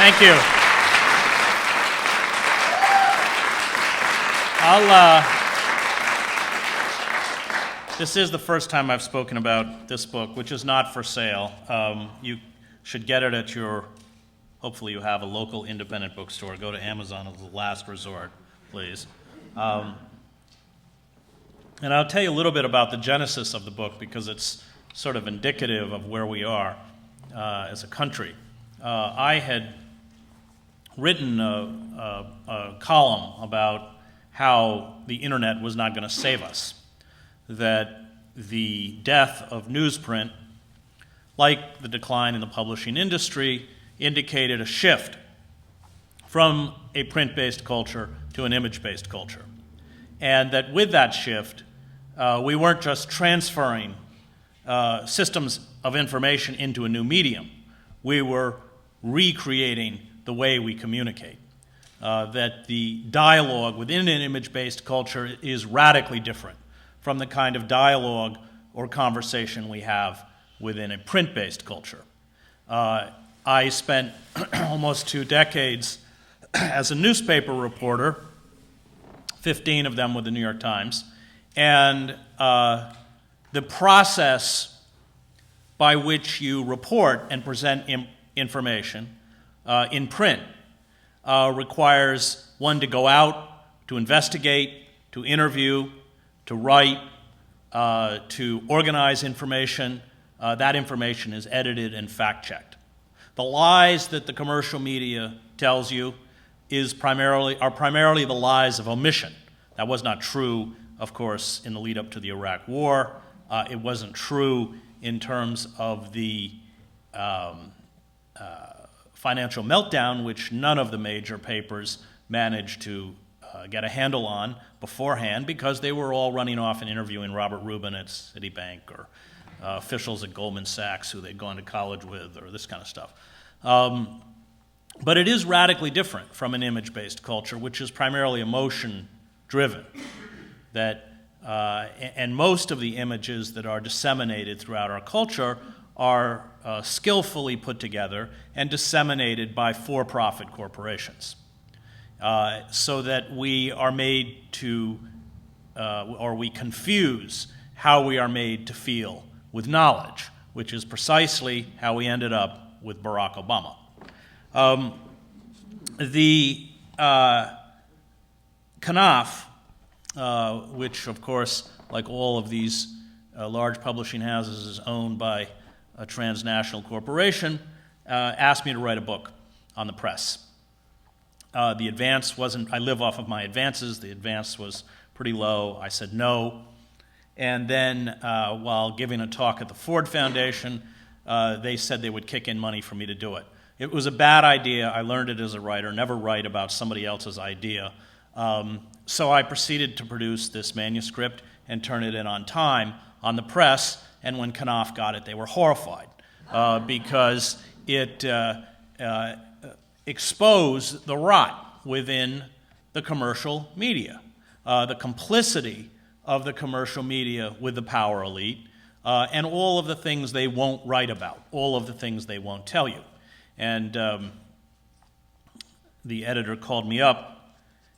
Thank you. This is the first time I've spoken about this book, which is not for sale. You should get it at your, hopefully you have a local independent bookstore. Go to Amazon as the last resort, please. And I'll tell you a little bit about the genesis of the book because it's sort of indicative of where we are as a country. I had written a column about how the internet was not going to save us, that the death of newsprint, like the decline in the publishing industry, indicated a shift from a print-based culture to an image-based culture. And that with that shift, we weren't just transferring systems of information into a new medium. We were recreating the way we communicate. That the dialogue within an image-based culture is radically different from the kind of dialogue or conversation we have within a print-based culture. I spent almost 2 decades as a newspaper reporter, 15 of them with the New York Times, and the process by which you report and present information in print requires one to go out, to investigate, to interview, to write, to organize information. That information is edited and fact-checked. The lies that the commercial media tells you are primarily the lies of omission. That was not true, of course, in the lead-up to the Iraq War. It wasn't true in terms of the financial meltdown, which none of the major papers managed to get a handle on beforehand because they were all running off and interviewing Robert Rubin at Citibank or officials at Goldman Sachs who they'd gone to college with or this kind of stuff. But it is radically different from an image-based culture, which is primarily emotion-driven. And most of the images that are disseminated throughout our culture are skillfully put together and disseminated by for-profit corporations, so that we are made to, or we confuse how we are made to feel with knowledge, which is precisely how we ended up with Barack Obama. The Knopf, which of course, like all of these large publishing houses, is owned by a transnational corporation, asked me to write a book on the press. The advance wasn't, I live off of my advances, the advance was pretty low. I said no. And then while giving a talk at the Ford Foundation, they said they would kick in money for me to do it. It was a bad idea. I learned it as a writer, never write about somebody else's idea. So I proceeded to produce this manuscript and turn it in on time on the press, and when Knopf got it, they were horrified because it exposed the rot within the commercial media, the complicity of the commercial media with the power elite, and all of the things they won't write about, all of the things they won't tell you. And the editor called me up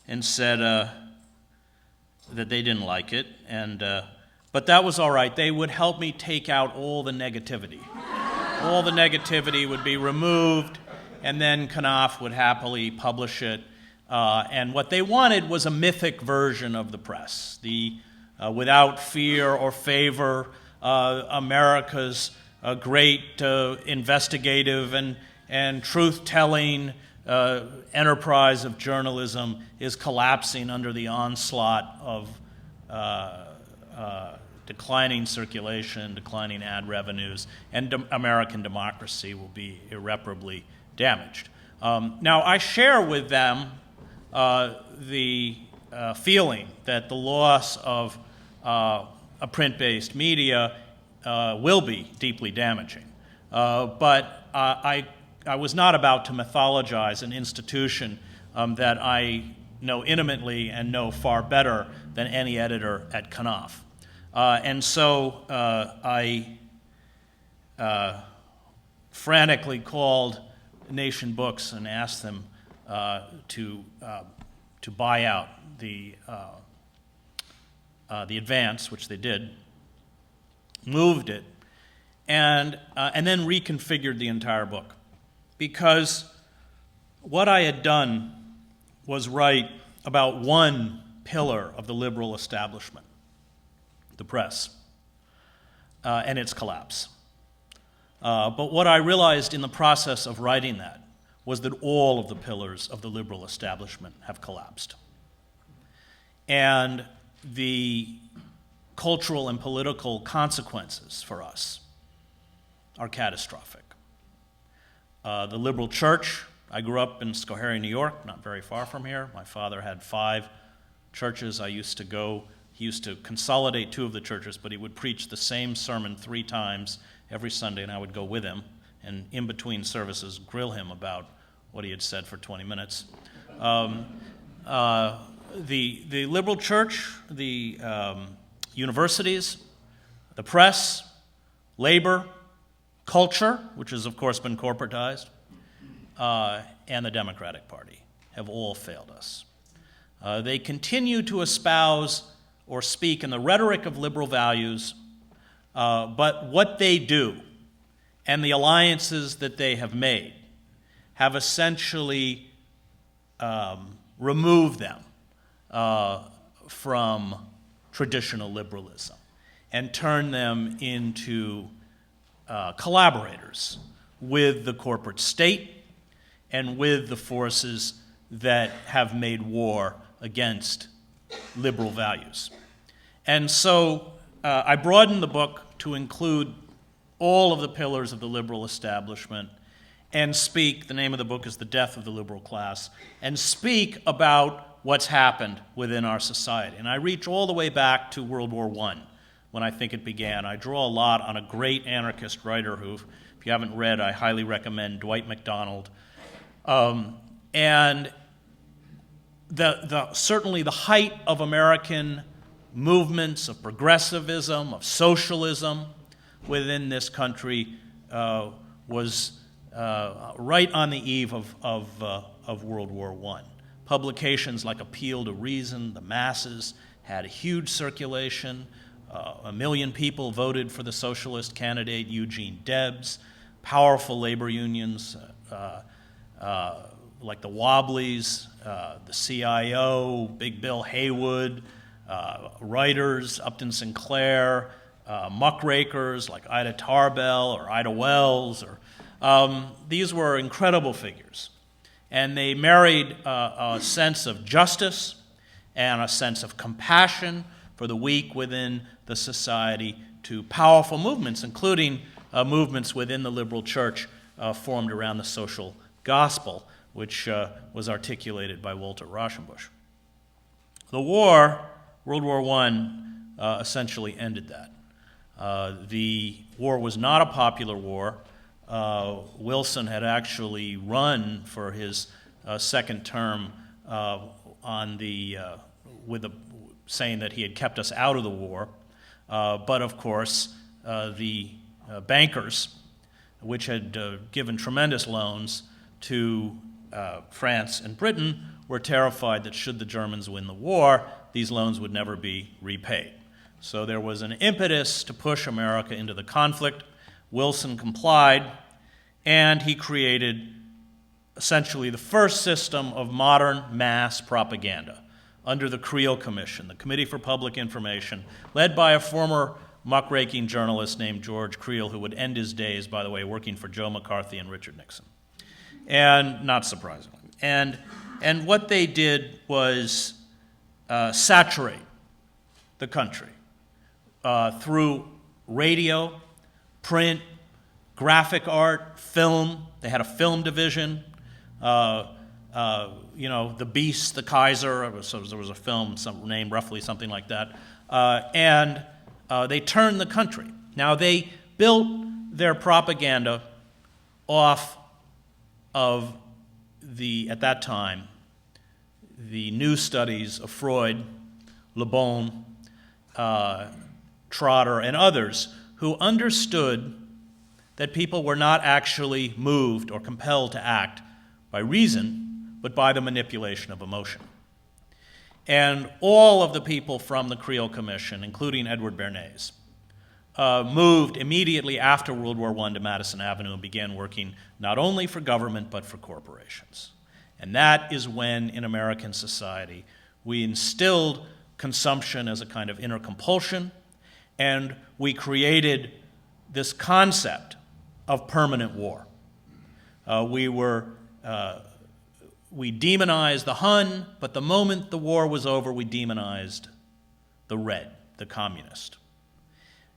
and said that they didn't like it, but that was all right. They would help me take out all the negativity. All the negativity would be removed, and then Knopf would happily publish it. And what they wanted was a mythic version of the press, the without fear or favor, America's great investigative and truth-telling enterprise of journalism is collapsing under the onslaught of declining circulation, declining ad revenues, and American democracy will be irreparably damaged. Now, I share with them the feeling that the loss of a print-based media will be deeply damaging. But I was not about to mythologize an institution that I know intimately and know far better than any editor at Knopf. And so I frantically called Nation Books and asked them to buy out the advance, which they did, moved it, and then reconfigured the entire book. Because what I had done was write about one pillar of the liberal establishment, the press, and its collapse. But what I realized in the process of writing that was that all of the pillars of the liberal establishment have collapsed. And the cultural and political consequences for us are catastrophic. The liberal church, I grew up in Schoharie, New York, not very far from here. My father had 5 churches I used to go. He used to consolidate 2 of the churches, but he would preach the same sermon 3 times every Sunday, and I would go with him, and in between services, grill him about what he had said for 20 minutes. The liberal church, the universities, the press, labor, culture, which has, of course, been corporatized, and the Democratic Party have all failed us. They continue to espouse or speak in the rhetoric of liberal values, but what they do and the alliances that they have made have essentially removed them from traditional liberalism and turned them into collaborators with the corporate state and with the forces that have made war against liberal values. And so I broadened the book to include all of the pillars of the liberal establishment and speak, the name of the book is The Death of the Liberal Class, and speak about what's happened within our society. And I reach all the way back to World War I, when I think it began. I draw a lot on a great anarchist writer who, if you haven't read, I highly recommend, Dwight MacDonald. And certainly the height of American movements of progressivism, of socialism within this country was right on the eve of World War I. Publications like Appeal to Reason, The Masses, had a huge circulation. 1 million people voted for the socialist candidate Eugene Debs. Powerful labor unions like the Wobblies, the CIO, Big Bill Haywood, writers, Upton Sinclair, muckrakers like Ida Tarbell or Ida Wells. These were incredible figures. And they married a sense of justice and a sense of compassion for the weak within the society to powerful movements, including movements within the liberal church formed around the social gospel, which was articulated by Walter Rauschenbusch. The war, World War I, essentially ended that. The war was not a popular war. Wilson had actually run for his second term saying that he had kept us out of the war. But of course, the bankers, which had given tremendous loans to France and Britain, were terrified that should the Germans win the war, these loans would never be repaid. So there was an impetus to push America into the conflict. Wilson complied, and he created essentially the first system of modern mass propaganda under the Creel Commission, the Committee for Public Information, led by a former muckraking journalist named George Creel, who would end his days, by the way, working for Joe McCarthy and Richard Nixon. And not surprisingly. And what they did was saturate the country through radio, print, graphic art, film. They had a film division. The Beast, the Kaiser, so there was a film named roughly something like that. And they turned the country. Now, they built their propaganda off of at that time, the new studies of Freud, Le Bon, Trotter, and others who understood that people were not actually moved or compelled to act by reason, but by the manipulation of emotion. And all of the people from the Creel Commission, including Edward Bernays, moved immediately after World War I to Madison Avenue and began working not only for government but for corporations. And that is when, in American society, we instilled consumption as a kind of inner compulsion, and we created this concept of permanent war. We demonized the Hun, but the moment the war was over, we demonized the Red, the communist.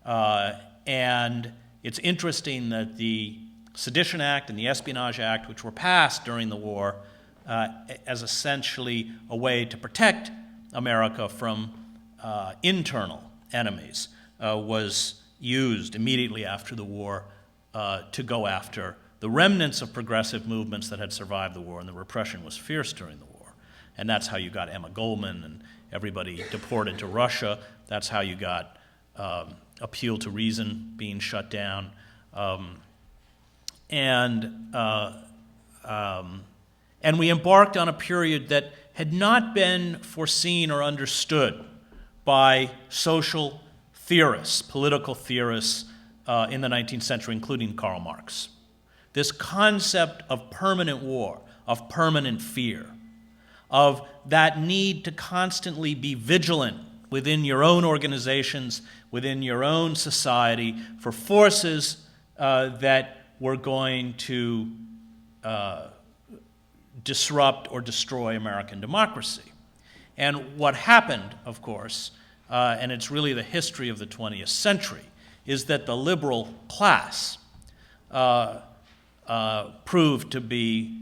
And it's interesting that the Sedition Act and the Espionage Act, which were passed during the war as essentially a way to protect America from internal enemies, was used immediately after the war to go after the remnants of progressive movements that had survived the war, and the repression was fierce during the war. And that's how you got Emma Goldman and everybody deported to Russia. That's how you got Appeal to Reason being shut down. And we embarked on a period that had not been foreseen or understood by social theorists, political theorists in the 19th century, including Karl Marx. This concept of permanent war, of permanent fear, of that need to constantly be vigilant within your own organizations, within your own society, for forces that were going to disrupt or destroy American democracy. And what happened, of course, and it's really the history of the 20th century, is that the liberal class proved to be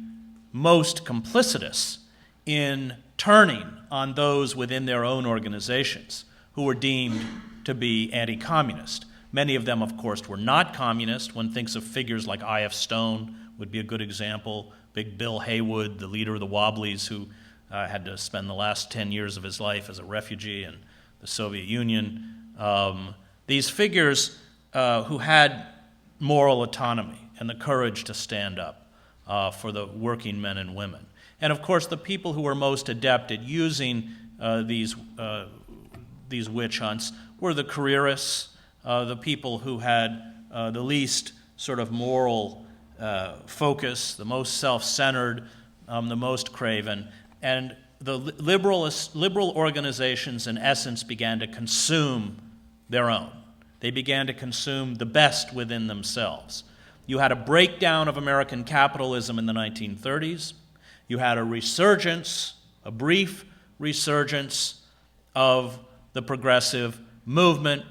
most complicitous in turning on those within their own organizations who were deemed to be anti-communist. Many of them, of course, were not communist. One thinks of figures like I.F. Stone would be a good example, Big Bill Haywood, the leader of the Wobblies, who had to spend the last 10 years of his life as a refugee in the Soviet Union. These figures who had moral autonomy and the courage to stand up for the working men and women. And of course, the people who were most adept at using these witch hunts were the careerists, the people who had the least sort of moral focus, the most self-centered, the most craven. And the liberal organizations, in essence, began to consume their own. They began to consume the best within themselves. You had a breakdown of American capitalism in the 1930s. You had a resurgence, a brief resurgence of the progressive movement.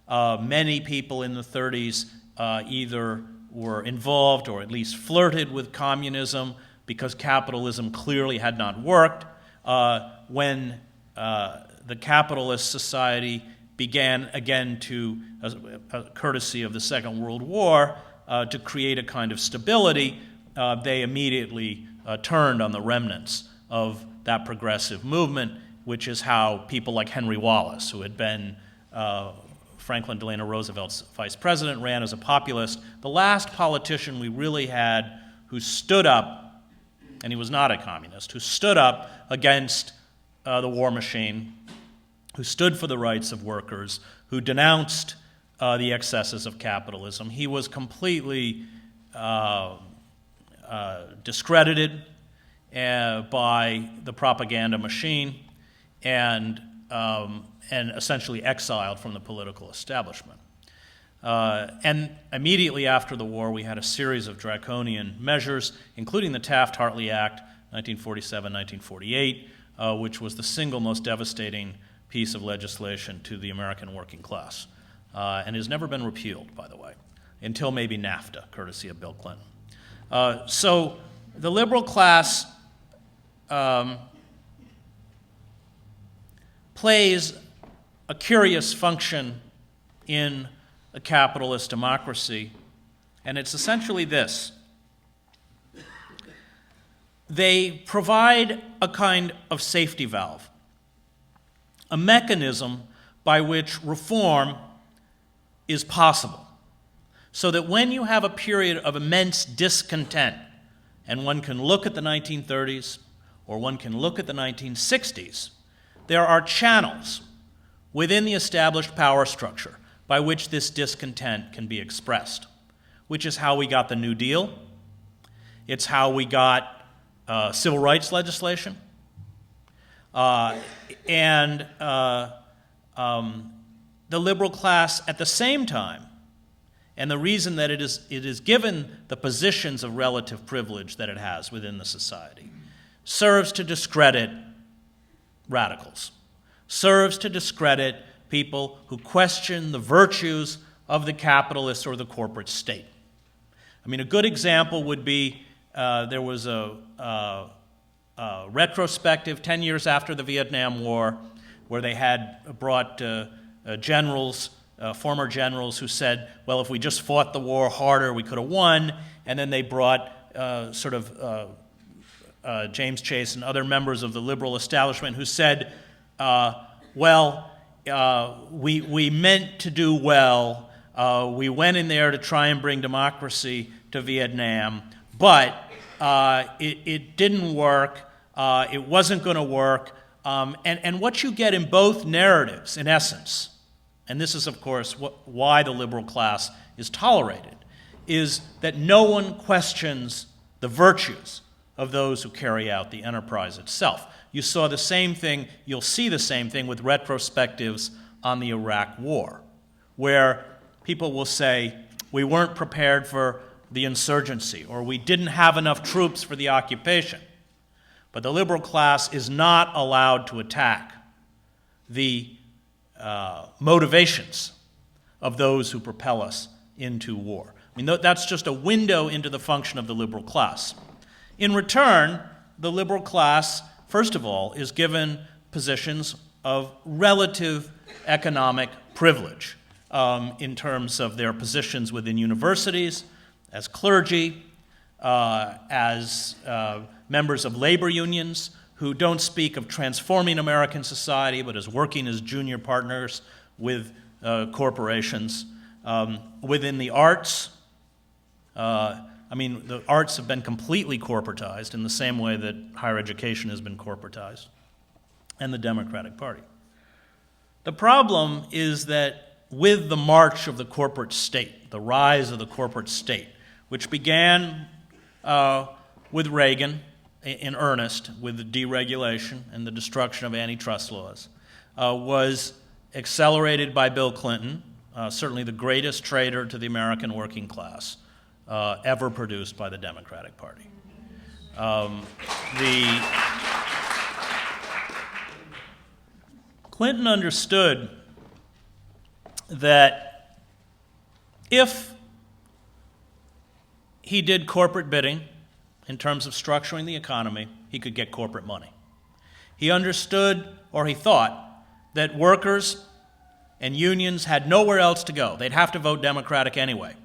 Many people in the 30s either were involved or at least flirted with communism because capitalism clearly had not worked. When the capitalist society began again to, courtesy of the Second World War, to create a kind of stability, they immediately turned on the remnants of that progressive movement, which is how people like Henry Wallace, who had been Franklin Delano Roosevelt's vice president, ran as a populist, the last politician we really had who stood up, and he was not a communist, who stood up against the war machine, who stood for the rights of workers, who denounced the excesses of capitalism. He was completely discredited by the propaganda machine and essentially exiled from the political establishment. And immediately after the war, we had a series of draconian measures, including the Taft-Hartley Act, 1947-1948, which was the single most devastating piece of legislation to the American working class, and has never been repealed, by the way, until maybe NAFTA, courtesy of Bill Clinton. So the liberal class plays a curious function in a capitalist democracy, and it's essentially this. They provide a kind of safety valve, a mechanism by which reform is possible. So that when you have a period of immense discontent, and one can look at the 1930s or one can look at the 1960s, there are channels within the established power structure by which this discontent can be expressed, which is how we got the New Deal. It's how we got civil rights legislation. And the liberal class at the same time, and the reason that it is given the positions of relative privilege that it has within the society, serves to discredit radicals, serves to discredit people who question the virtues of the capitalist or the corporate state. I mean, a good example would be there was a retrospective 10 years after the Vietnam War where they had brought generals, former generals who said, well, if we just fought the war harder, we could have won. And then they brought James Chase and other members of the liberal establishment who said, we meant to do well. We went in there to try and bring democracy to Vietnam, but it didn't work. It wasn't going to work. And what you get in both narratives, in essence, and this is, of course, why the liberal class is tolerated, is that no one questions the virtues of those who carry out the enterprise itself. You saw the same thing, you'll see the same thing with retrospectives on the Iraq War, where people will say, we weren't prepared for the insurgency, or we didn't have enough troops for the occupation. But the liberal class is not allowed to attack the motivations of those who propel us into war. I mean, that's just a window into the function of the liberal class. In return, the liberal class, first of all, is given positions of relative economic privilege in terms of their positions within universities, as clergy, as members of labor unions who don't speak of transforming American society, but as working as junior partners with corporations. Within the arts, the arts have been completely corporatized in the same way that higher education has been corporatized, and the Democratic Party. The problem is that with the march of the corporate state, the rise of the corporate state, which began with Reagan in earnest, with the deregulation and the destruction of antitrust laws, was accelerated by Bill Clinton, certainly the greatest traitor to the American working class ever produced by the Democratic Party. Clinton understood that if he did corporate bidding in terms of structuring the economy, he could get corporate money. He understood, or he thought, that workers and unions had nowhere else to go. They'd have to vote Democratic anyway.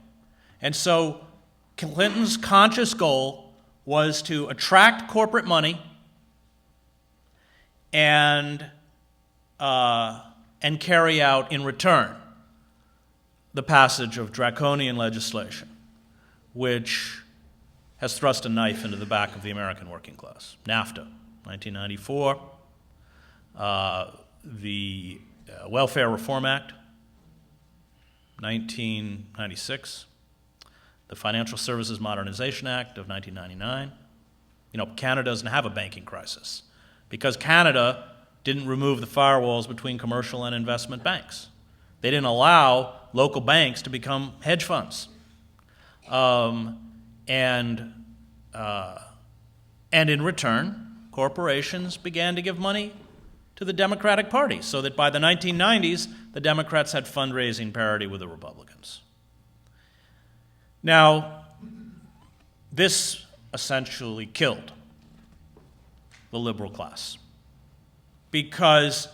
And so Clinton's conscious goal was to attract corporate money and carry out in return the passage of draconian legislation, which has thrust a knife into the back of the American working class. NAFTA, 1994, the Welfare Reform Act, 1996, the Financial Services Modernization Act of 1999. Canada doesn't have a banking crisis because Canada didn't remove the firewalls between commercial and investment banks. They didn't allow local banks to become hedge funds. And in return, corporations began to give money to the Democratic Party, so that by the 1990s, the Democrats had fundraising parity with the Republicans. Now, this essentially killed the liberal class because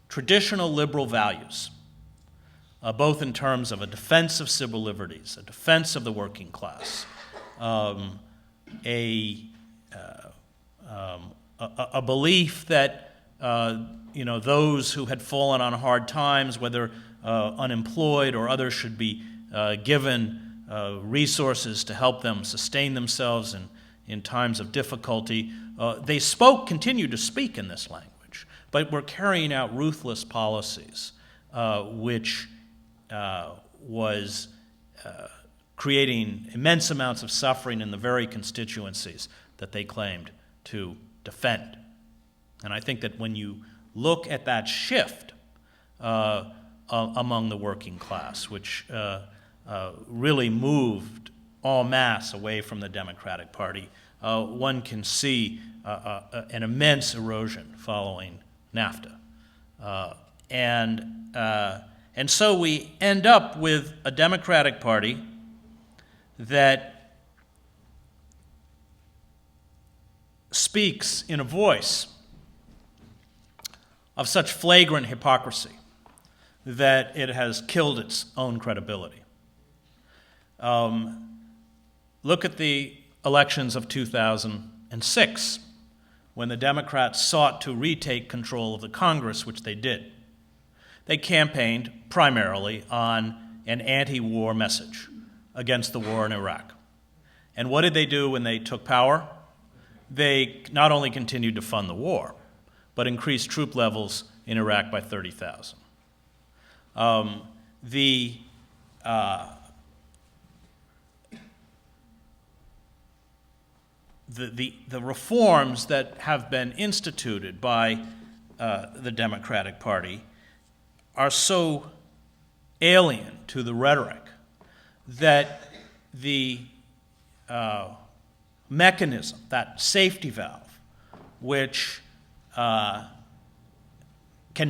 traditional liberal values, both in terms of a defense of civil liberties, a defense of the working class, a belief that those who had fallen on hard times, whether unemployed or others, should be given resources to help them sustain themselves in times of difficulty. They continued to speak in this language, but were carrying out ruthless policies, which was creating immense amounts of suffering in the very constituencies that they claimed to defend. And I think that when you look at that shift among the working class, which really moved en masse away from the Democratic Party, one can see an immense erosion following NAFTA. And so we end up with a Democratic Party that speaks in a voice of such flagrant hypocrisy that it has killed its own credibility. Look at the elections of 2006, when the Democrats sought to retake control of the Congress, which they did. They campaigned primarily on an anti-war message against the war in Iraq. And what did they do when they took power? They not only continued to fund the war, but increased troop levels in Iraq by 30,000. The reforms that have been instituted by the Democratic Party are so alien to the rhetoric that the mechanism, that safety valve, which can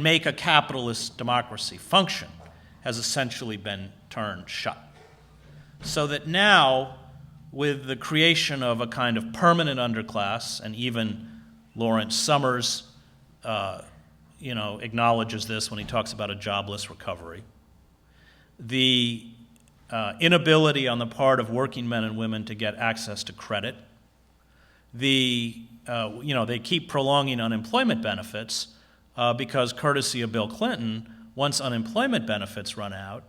make a capitalist democracy function, has essentially been turned shut. So that now, with the creation of a kind of permanent underclass, and even Lawrence Summers acknowledges this when he talks about a jobless recovery, the inability on the part of working men and women to get access to credit, they keep prolonging unemployment benefits because, courtesy of Bill Clinton, once unemployment benefits run out,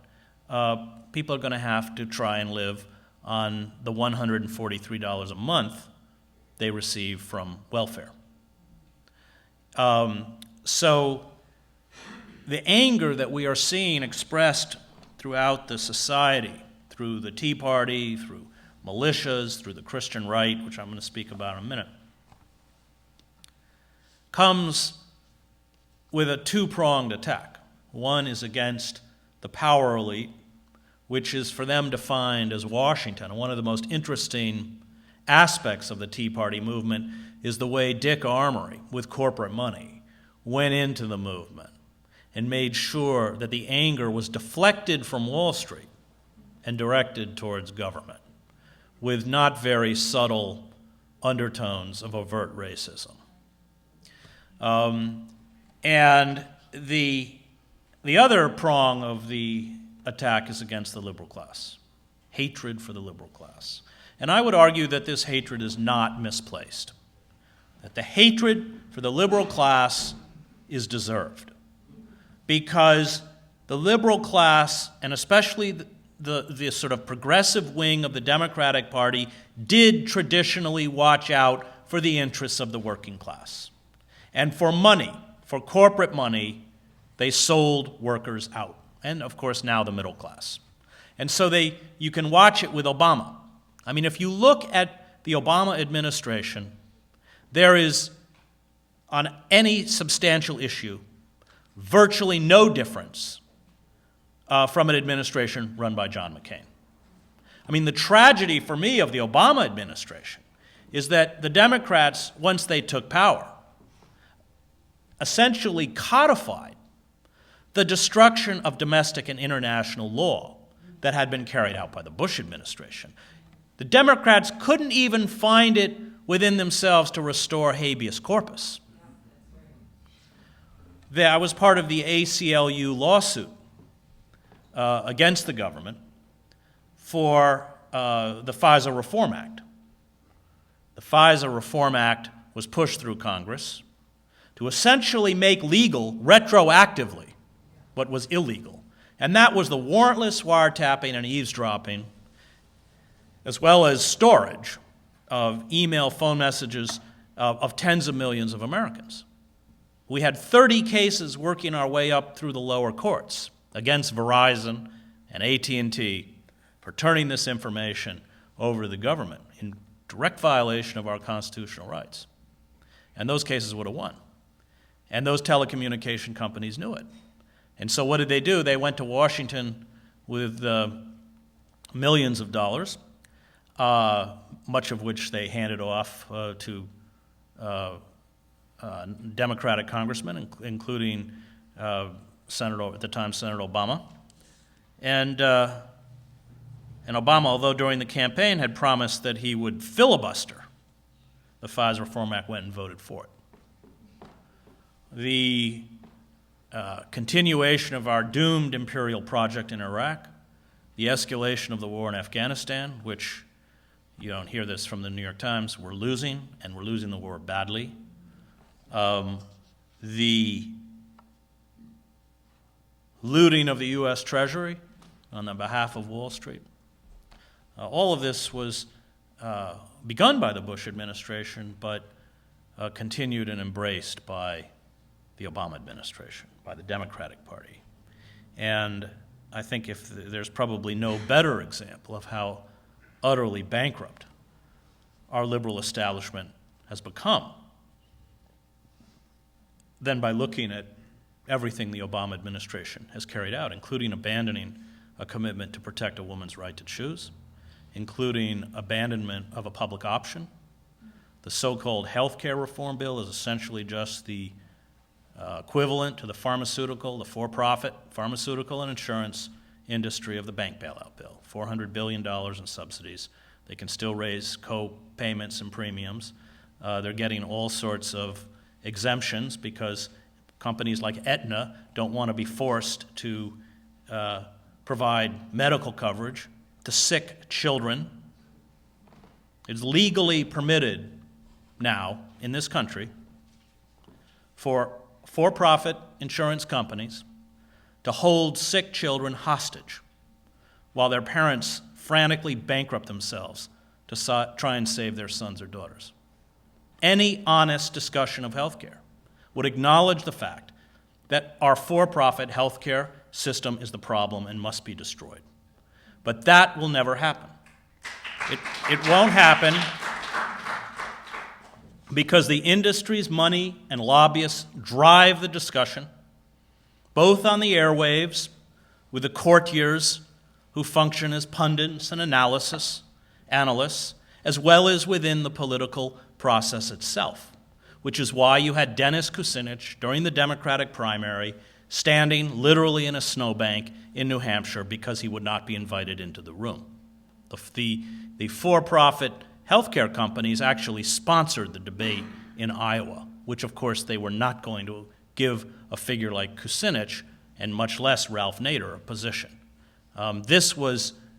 people are going to have to try and live on the $143 a month they receive from welfare. So the anger that we are seeing expressed throughout the society, through the Tea Party, through militias, through the Christian right, which I'm going to speak about in a minute, comes with a two-pronged attack. One is against the power elite, which is for them defined as Washington. And one of the most interesting aspects of the Tea Party movement is the way Dick Armory, with corporate money, went into the movement and made sure that the anger was deflected from Wall Street and directed towards government, with not very subtle undertones of overt racism. And the other prong of the attack is against the liberal class, hatred for the liberal class. And I would argue that this hatred is not misplaced, that the hatred for the liberal class is deserved, because the liberal class, and especially the sort of progressive wing of the Democratic Party, did traditionally watch out for the interests of the working class. And for money, for corporate money, they sold workers out. And, of course, now the middle class. And so you can watch it with Obama. I mean, if you look at the Obama administration, there is, on any substantial issue, virtually no difference from an administration run by John McCain. I mean, the tragedy for me of the Obama administration is that the Democrats, once they took power, essentially codified the destruction of domestic and international law that had been carried out by the Bush administration. The Democrats couldn't even find it within themselves to restore habeas corpus. I was part of the ACLU lawsuit against the government for the Fisa Reform Act. The Fisa Reform Act was pushed through Congress to essentially make legal retroactively what was illegal. And that was the warrantless wiretapping and eavesdropping as well as storage of email, phone messages of tens of millions of Americans. We had 30 cases working our way up through the lower courts against Verizon and AT&T for turning this information over to the government in direct violation of our constitutional rights. And those cases would have won. And those telecommunication companies knew it. And so what did they do? They went to Washington with millions of dollars, much of which they handed off to Democratic congressmen, including Senator, at the time, Senator Obama. And Obama, although during the campaign had promised that he would filibuster the Fisa Reform Act, went and voted for it. The continuation of our doomed imperial project in Iraq, the escalation of the war in Afghanistan, which you don't hear this from the New York Times, we're losing, and we're losing the war badly. The looting of the U.S. Treasury on the behalf of Wall Street. All of this was begun by the Bush administration, but continued and embraced by the Obama administration, by the Democratic Party. And I think if there's probably no better example of how utterly bankrupt our liberal establishment has become than by looking at everything the Obama administration has carried out, including abandoning a commitment to protect a woman's right to choose, including abandonment of a public option. The so-called health care reform bill is essentially just the equivalent to the for-profit pharmaceutical and insurance industry of the bank bailout bill. $400 billion in subsidies. They can still raise co-payments and premiums. They're getting all sorts of exemptions because companies like Aetna don't want to be forced to provide medical coverage to sick children. It's legally permitted now in this country for-profit insurance companies to hold sick children hostage while their parents frantically bankrupt themselves to try and save their sons or daughters. Any honest discussion of health care would acknowledge the fact that our for-profit health care system is the problem and must be destroyed. But that will never happen. It won't happen because the industry's money and lobbyists drive the discussion, both on the airwaves with the courtiers who function as pundits and analysts, as well as within the political process itself, which is why you had Dennis Kucinich during the Democratic primary standing literally in a snowbank in New Hampshire because he would not be invited into the room. The for-profit healthcare companies actually sponsored the debate in Iowa, which of course they were not going to give a figure like Kucinich, and much less Ralph Nader, a position.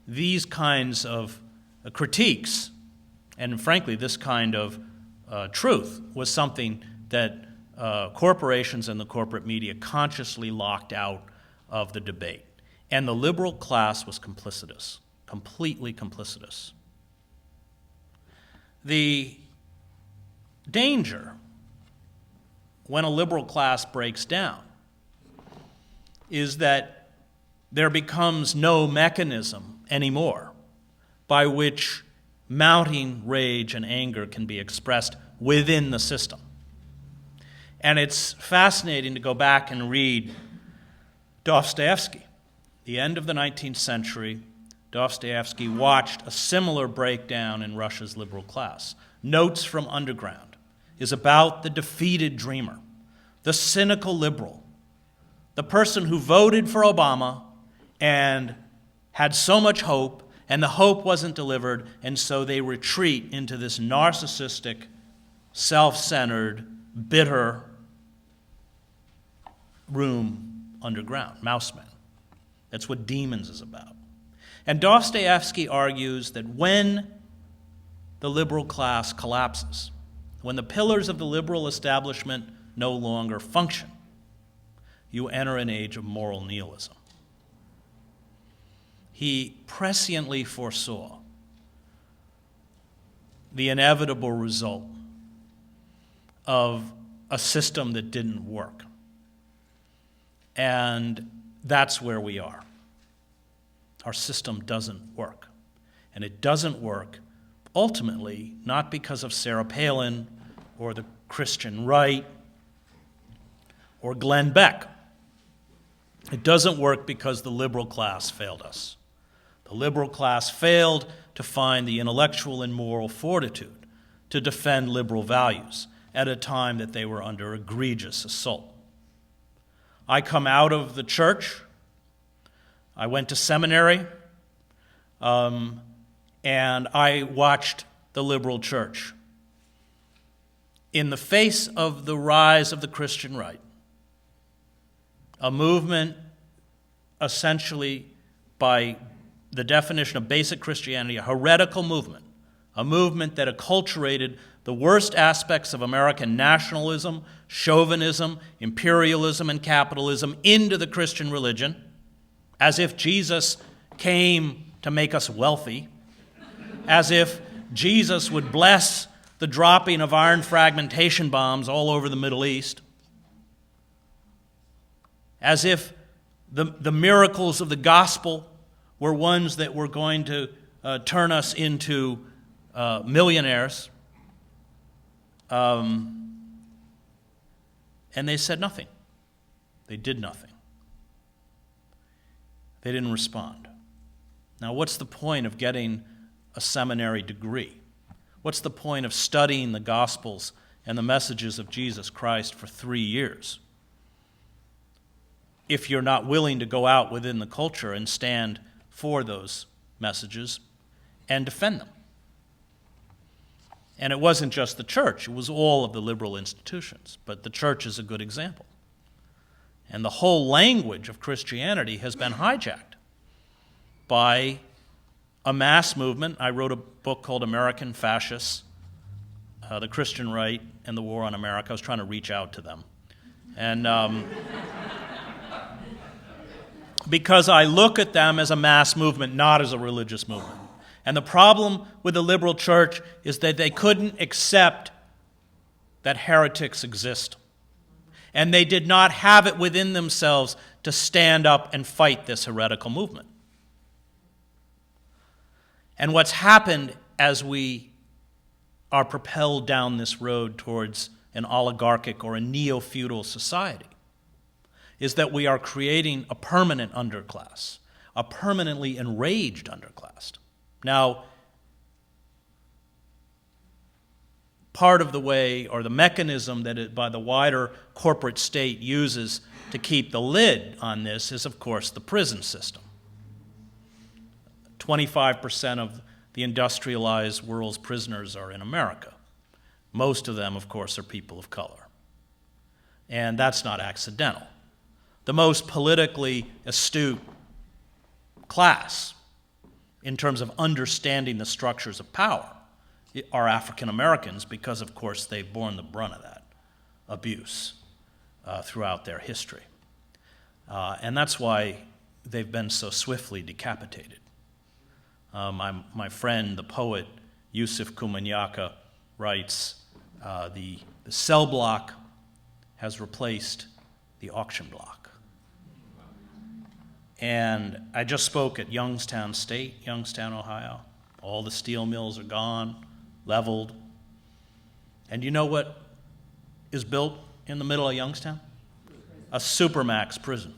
These kinds of critiques, and frankly this kind of truth, was something that corporations and the corporate media consciously locked out of the debate. And the liberal class was complicitous, completely complicitous. The danger when a liberal class breaks down is that there becomes no mechanism anymore by which mounting rage and anger can be expressed within the system. And it's fascinating to go back and read Dostoevsky. The end of the 19th century, Dostoevsky watched a similar breakdown in Russia's liberal class. Notes from Underground is about the defeated dreamer, the cynical liberal, the person who voted for Obama and had so much hope, and the hope wasn't delivered, and so they retreat into this narcissistic, self-centered, bitter room underground, Mouseman. That's what Demons is about. And Dostoevsky argues that when the liberal class collapses, when the pillars of the liberal establishment no longer function, you enter an age of moral nihilism. He presciently foresaw the inevitable result of a system that didn't work. And that's where we are. Our system doesn't work. And it doesn't work ultimately not because of Sarah Palin or the Christian right or Glenn Beck. It doesn't work because the liberal class failed us. The liberal class failed to find the intellectual and moral fortitude to defend liberal values at a time that they were under egregious assault. I come out of the church. I went to seminary, and I watched the liberal church. In the face of the rise of the Christian right, a movement essentially by the definition of basic Christianity, a heretical movement, a movement that acculturated the worst aspects of American nationalism, chauvinism, imperialism, and capitalism into the Christian religion, as if Jesus came to make us wealthy, as if Jesus would bless the dropping of iron fragmentation bombs all over the Middle East, as if the miracles of the gospel were ones that were going to turn us into millionaires. And they said nothing. They did nothing. They didn't respond. Now, what's the point of getting a seminary degree? What's the point of studying the Gospels and the messages of Jesus Christ for 3 years if you're not willing to go out within the culture and stand for those messages and defend them? And it wasn't just the church, it was all of the liberal institutions, but the church is a good example. And the whole language of Christianity has been hijacked by a mass movement. I wrote a book called American Fascists, the Christian Right and the War on America. I was trying to reach out to them. And because I look at them as a mass movement, not as a religious movement. And the problem with the liberal church is that they couldn't accept that heretics exist. And they did not have it within themselves to stand up and fight this heretical movement. And what's happened as we are propelled down this road towards an oligarchic or a neo-feudal society is that we are creating a permanent underclass, a permanently enraged underclass. Now, part of the way or the mechanism that it, by the wider corporate state uses to keep the lid on this is, of course, the prison system. 25% of the industrialized world's prisoners are in America. Most of them, of course, are people of color. And that's not accidental. The most politically astute class in terms of understanding the structures of power are African Americans because, of course, they've borne the brunt of that abuse throughout their history. And that's why they've been so swiftly decapitated. My friend, the poet Yusuf Kumanyaka, writes, the cell block has replaced the auction block. And I just spoke at Youngstown State, Youngstown, Ohio. All the steel mills are gone, leveled. And you know what is built in the middle of Youngstown? A supermax prison.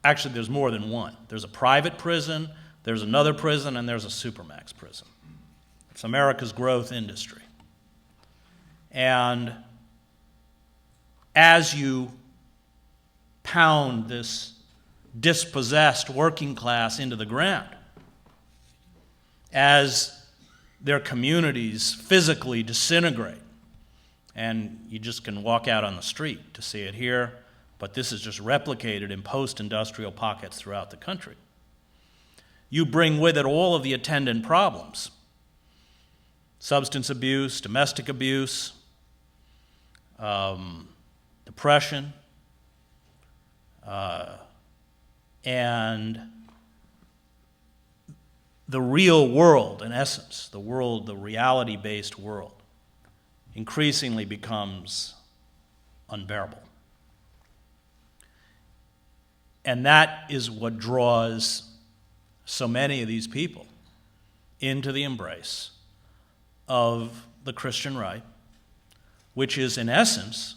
Actually, there's more than one. There's a private prison, there's another prison, and there's a supermax prison. It's America's growth industry. And as you pound this dispossessed working class into the ground, as their communities physically disintegrate, and you just can walk out on the street to see it here, but this is just replicated in post-industrial pockets throughout the country. You bring with it all of the attendant problems: substance abuse, domestic abuse, depression, and the real world, in essence, the reality-based world, increasingly becomes unbearable. And that is what draws so many of these people into the embrace of the Christian right, which is, in essence,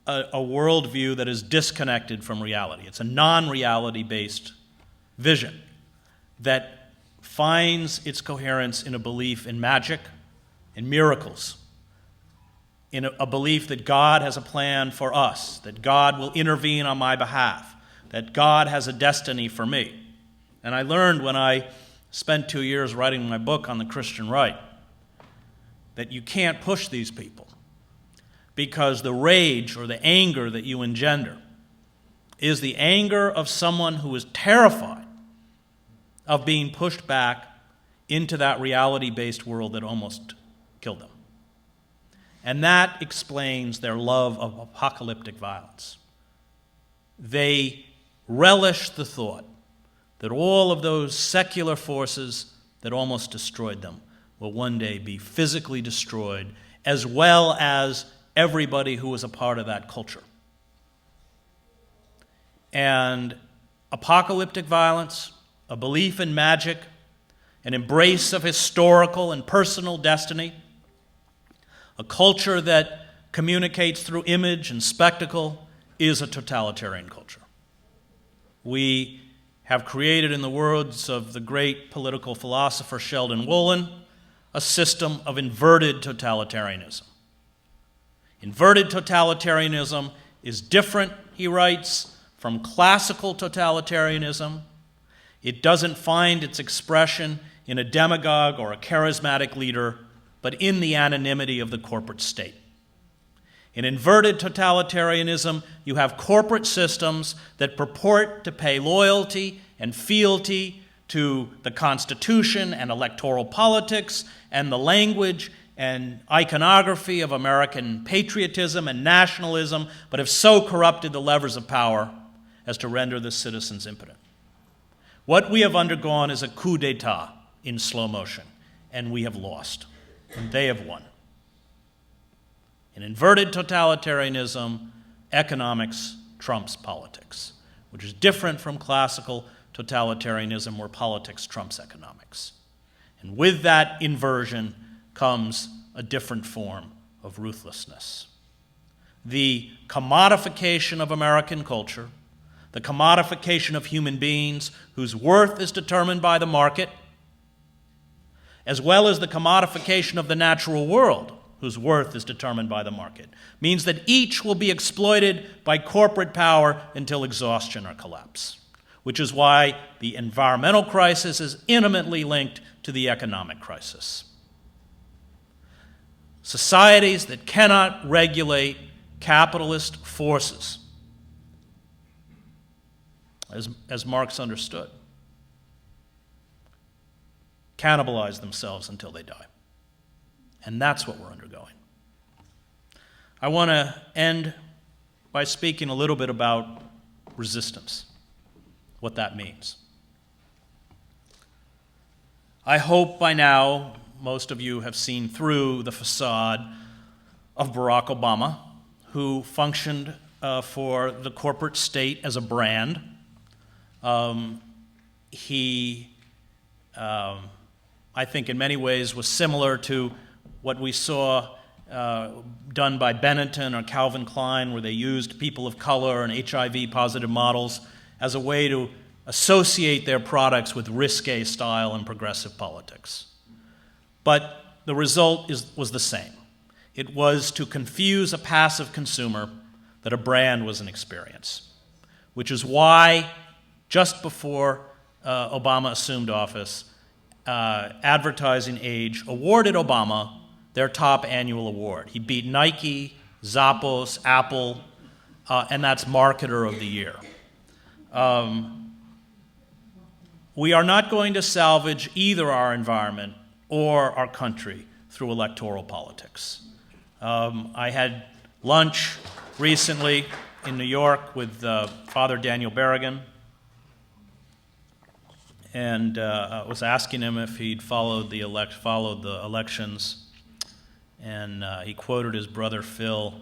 a worldview that is disconnected from reality. It's a non-reality-based vision that finds its coherence in a belief in magic, in miracles, in a belief that God has a plan for us, that God will intervene on my behalf, that God has a destiny for me. And I learned when I spent 2 years writing my book on the Christian right that you can't push these people, because the rage or the anger that you engender is the anger of someone who is terrified of being pushed back into that reality-based world that almost killed them. And that explains their love of apocalyptic violence. They relish the thought that all of those secular forces that almost destroyed them will one day be physically destroyed, as well as everybody who was a part of that culture. And apocalyptic violence, a belief in magic, an embrace of historical and personal destiny, a culture that communicates through image and spectacle, is a totalitarian culture. We have created, in the words of the great political philosopher Sheldon Wolin, a system of inverted totalitarianism. Inverted totalitarianism is different, he writes, from classical totalitarianism. It doesn't find its expression in a demagogue or a charismatic leader, but in the anonymity of the corporate state. In inverted totalitarianism, you have corporate systems that purport to pay loyalty and fealty to the Constitution and electoral politics and the language and iconography of American patriotism and nationalism, but have so corrupted the levers of power as to render the citizens impotent. What we have undergone is a coup d'etat in slow motion, and we have lost, and they have won. In inverted totalitarianism, economics trumps politics, which is different from classical totalitarianism where politics trumps economics. And with that inversion comes a different form of ruthlessness. The commodification of American culture, the commodification of human beings whose worth is determined by the market, as well as the commodification of the natural world, whose worth is determined by the market, means that each will be exploited by corporate power until exhaustion or collapse, which is why the environmental crisis is intimately linked to the economic crisis. Societies that cannot regulate capitalist forces, as Marx understood, cannibalize themselves until they die. And that's what we're undergoing. I want to end by speaking a little bit about resistance, what that means. I hope by now most of you have seen through the facade of Barack Obama, who functioned for the corporate state as a brand. He, I think in many ways, was similar to what we saw done by Benetton or Calvin Klein, where they used people of color and HIV-positive models as a way to associate their products with risque style and progressive politics. But the result was the same. It was to confuse a passive consumer that a brand was an experience, which is why just before Obama assumed office, Advertising Age awarded Obama their top annual award. He beat Nike, Zappos, Apple, and that's Marketer of the Year. We are not going to salvage either our environment or our country through electoral politics. I had lunch recently in New York with Father Daniel Berrigan, and I was asking him if he'd followed the elections, and he quoted his brother Phil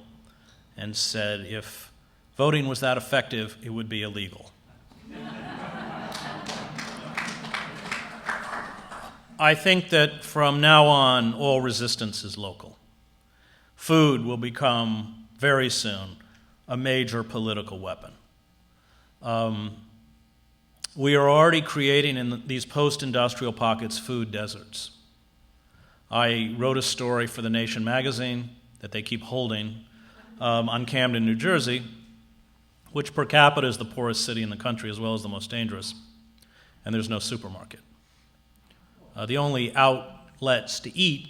and said, "If voting was that effective, it would be illegal." I think that from now on, all resistance is local. Food will become, very soon, a major political weapon. We are already creating in these post-industrial pockets food deserts. I wrote a story for The Nation magazine that they keep holding on Camden, New Jersey, which per capita is the poorest city in the country as well as the most dangerous, and there's no supermarket. The only outlets to eat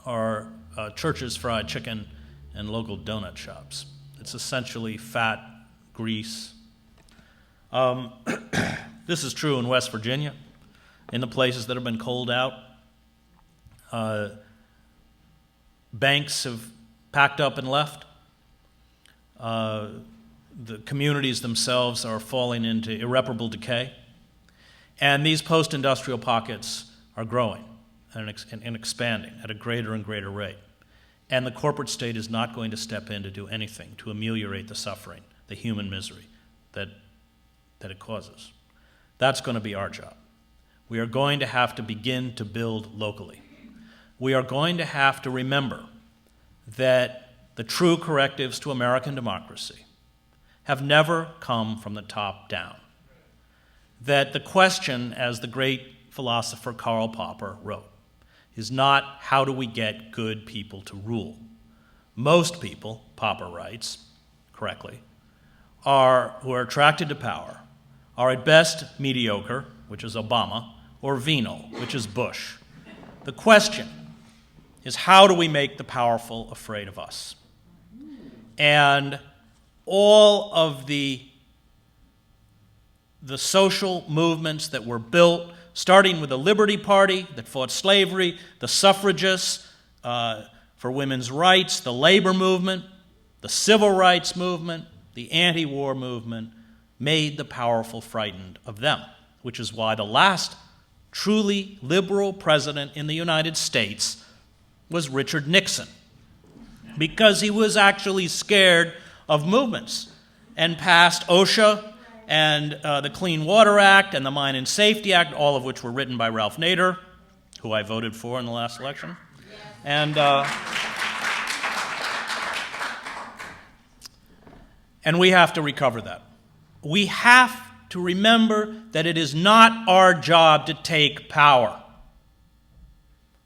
are Church's Fried Chicken and local donut shops. It's essentially fat, grease. This is true in West Virginia, in the places that have been coaled out. Banks have packed up and left. The communities themselves are falling into irreparable decay. And these post-industrial pockets are growing and expanding at a greater and greater rate. And the corporate state is not going to step in to do anything to ameliorate the suffering, the human misery that it causes. That's going to be our job. We are going to have to begin to build locally. We are going to have to remember that the true correctives to American democracy have never come from the top down. That the question, as the great philosopher Karl Popper wrote, is not how do we get good people to rule. Most people, Popper writes, correctly, who are attracted to power are at best mediocre, which is Obama, or venal, which is Bush. The question is how do we make the powerful afraid of us? And all of the social movements that were built, starting with the Liberty Party that fought slavery, the suffragists for women's rights, the labor movement, the civil rights movement, the anti-war movement, made the powerful frightened of them, which is why the last truly liberal president in the United States was Richard Nixon, because he was actually scared of movements and passed OSHA and the Clean Water Act and the Mine and Safety Act, all of which were written by Ralph Nader, who I voted for in the last election. And we have to recover that. We have to remember that it is not our job to take power.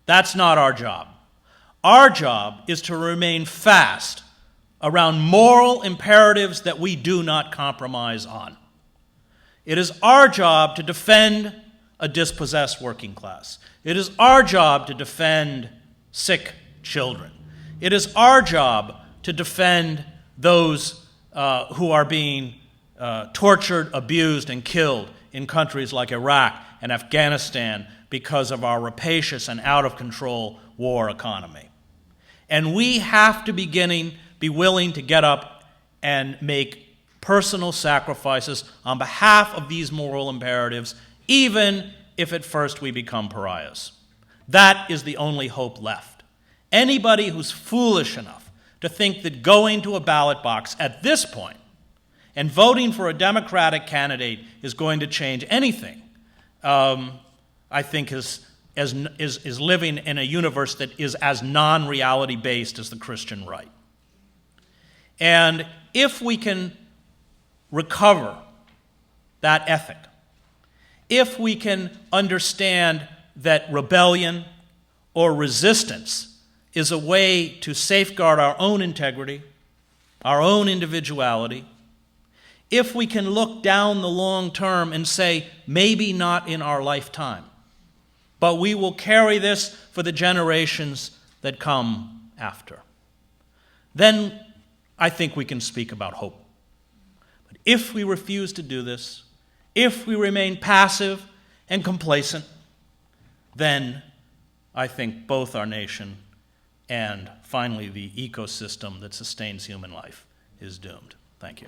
That's not our job. Our job is to remain fast around moral imperatives that we do not compromise on. It is our job to defend a dispossessed working class. It is our job to defend sick children. It is our job to defend those who are being tortured, abused, and killed in countries like Iraq and Afghanistan because of our rapacious and out-of-control war economy. And we have to be willing to get up and make personal sacrifices on behalf of these moral imperatives, even if at first we become pariahs. That is the only hope left. Anybody who's foolish enough to think that going to a ballot box at this point and voting for a Democratic candidate is going to change anything, I think is living in a universe that is as non-reality based as the Christian right. And if we can recover that ethic, if we can understand that rebellion or resistance is a way to safeguard our own integrity, our own individuality, if we can look down the long term and say, maybe not in our lifetime, but we will carry this for the generations that come after, then I think we can speak about hope. But if we refuse to do this, if we remain passive and complacent, then I think both our nation and finally the ecosystem that sustains human life is doomed. Thank you.